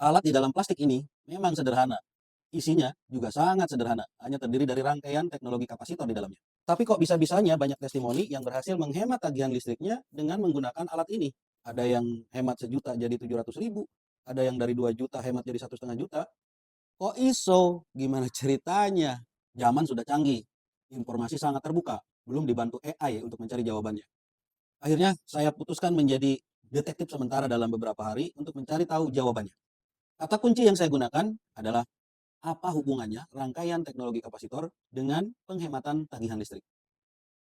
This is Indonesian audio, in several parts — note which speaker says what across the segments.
Speaker 1: Alat di dalam plastik ini memang sederhana. Isinya juga sangat sederhana, hanya terdiri dari rangkaian teknologi kapasitor di dalamnya. Tapi kok bisa-bisanya banyak testimoni yang berhasil menghemat tagihan listriknya dengan menggunakan alat ini. Ada yang hemat sejuta jadi 700.000, ada yang dari 2 juta hemat jadi 1,5 juta. Kok iso? Gimana ceritanya? Zaman sudah canggih, informasi sangat terbuka, belum dibantu AI untuk mencari jawabannya. Akhirnya saya putuskan menjadi detektif sementara dalam beberapa hari untuk mencari tahu jawabannya. Kata kunci yang saya gunakan adalah apa hubungannya rangkaian teknologi kapasitor dengan penghematan tagihan listrik.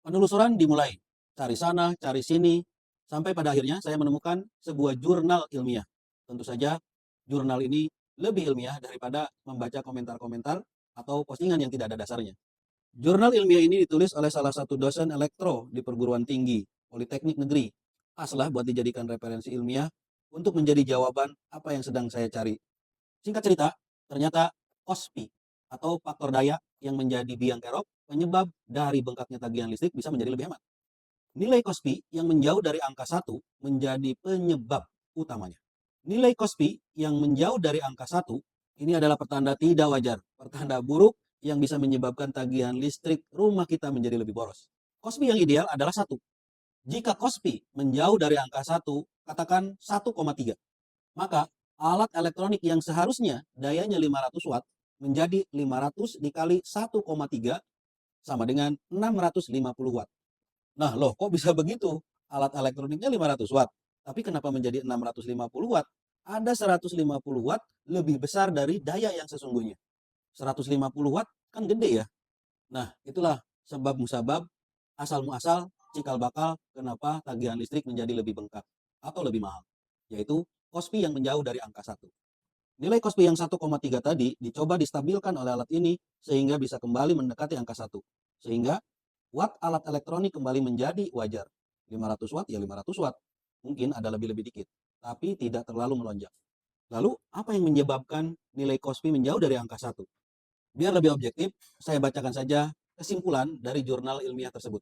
Speaker 1: Penelusuran dimulai, cari sana, cari sini, sampai pada akhirnya saya menemukan sebuah jurnal ilmiah. Tentu saja jurnal ini lebih ilmiah daripada membaca komentar-komentar atau postingan yang tidak ada dasarnya. Jurnal ilmiah ini ditulis oleh salah satu dosen elektro di perguruan tinggi Politeknik Negeri. Pas lah buat dijadikan referensi ilmiah untuk menjadi jawaban apa yang sedang saya cari. Singkat cerita, ternyata KOSPI atau faktor daya yang menjadi biang kerok penyebab dari bengkaknya tagihan listrik bisa menjadi lebih hemat. Nilai KOSPI yang menjauh dari angka 1 menjadi penyebab utamanya. Nilai KOSPI yang menjauh dari angka 1 ini adalah pertanda tidak wajar, pertanda buruk yang bisa menyebabkan tagihan listrik rumah kita menjadi lebih boros. KOSPI yang ideal adalah 1. Jika KOSPI menjauh dari angka 1, katakan 1,3, maka alat elektronik yang seharusnya dayanya 500 watt menjadi 500 dikali 1,3 sama dengan 650 watt. Nah loh, kok bisa begitu? Alat elektroniknya 500 watt, tapi kenapa menjadi 650 watt? Ada 150 watt lebih besar dari daya yang sesungguhnya. 150 watt kan gede ya. Nah, itulah sebab musabab, asal muasal, cikal bakal kenapa tagihan listrik menjadi lebih bengkak atau lebih mahal, yaitu KOSPI yang menjauh dari angka 1. Nilai KOSPI yang 1,3 tadi dicoba distabilkan oleh alat ini sehingga bisa kembali mendekati angka 1. Sehingga watt alat elektronik kembali menjadi wajar. 500 watt ya 500 watt. Mungkin ada lebih-lebih dikit, tapi tidak terlalu melonjak. Lalu, apa yang menyebabkan nilai KOSPI menjauh dari angka 1? Biar lebih objektif, saya bacakan saja kesimpulan dari jurnal ilmiah tersebut.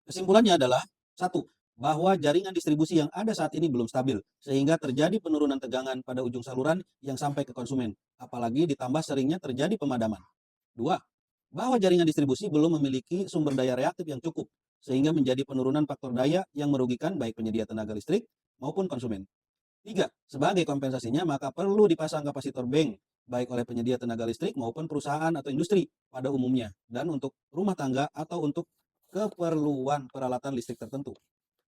Speaker 1: Kesimpulannya adalah, satu, bahwa jaringan distribusi yang ada saat ini belum stabil, sehingga terjadi penurunan tegangan pada ujung saluran yang sampai ke konsumen, apalagi ditambah seringnya terjadi pemadaman. Dua, bahwa jaringan distribusi belum memiliki sumber daya reaktif yang cukup, sehingga menjadi penurunan faktor daya yang merugikan baik penyedia tenaga listrik maupun konsumen. Tiga, sebagai kompensasinya maka perlu dipasang kapasitor bank, baik oleh penyedia tenaga listrik maupun perusahaan atau industri pada umumnya, dan untuk rumah tangga atau untuk keperluan peralatan listrik tertentu.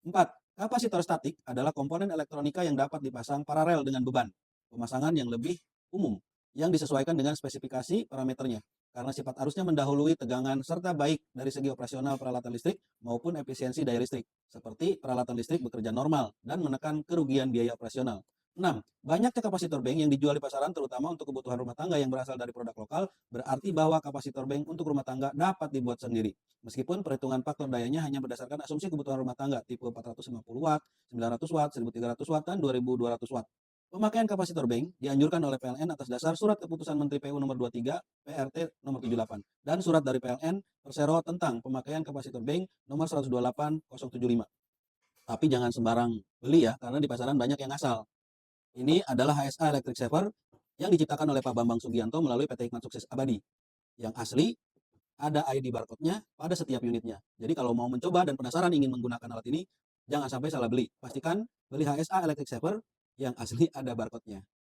Speaker 1: 4. Kapasitor statik adalah komponen elektronika yang dapat dipasang paralel dengan beban. Pemasangan yang lebih umum, yang disesuaikan dengan spesifikasi parameternya. Karena sifat arusnya mendahului tegangan serta baik dari segi operasional peralatan listrik maupun efisiensi daya listrik. Seperti peralatan listrik bekerja normal dan menekan kerugian biaya operasional. 6. Banyaknya kapasitor bank yang dijual di pasaran terutama untuk kebutuhan rumah tangga yang berasal dari produk lokal berarti bahwa kapasitor bank untuk rumah tangga dapat dibuat sendiri. Meskipun perhitungan faktor dayanya hanya berdasarkan asumsi kebutuhan rumah tangga tipe 450 watt, 900 watt, 1300 watt, dan 2200 watt. Pemakaian kapasitor bank dianjurkan oleh PLN atas dasar Surat Keputusan Menteri PU nomor 23 PRT nomor 78 dan surat dari PLN Persero tentang pemakaian kapasitor bank nomor 128.075. Tapi jangan sembarang beli ya, karena di pasaran banyak yang asal. Ini adalah HSA Electric Saver yang diciptakan oleh Pak Bambang Sugianto melalui PT Hikmat Sukses Abadi. Yang asli ada ID barcode-nya pada setiap unitnya. Jadi kalau mau mencoba dan penasaran ingin menggunakan alat ini, jangan sampai salah beli. Pastikan beli HSA Electric Saver yang asli ada barcode-nya.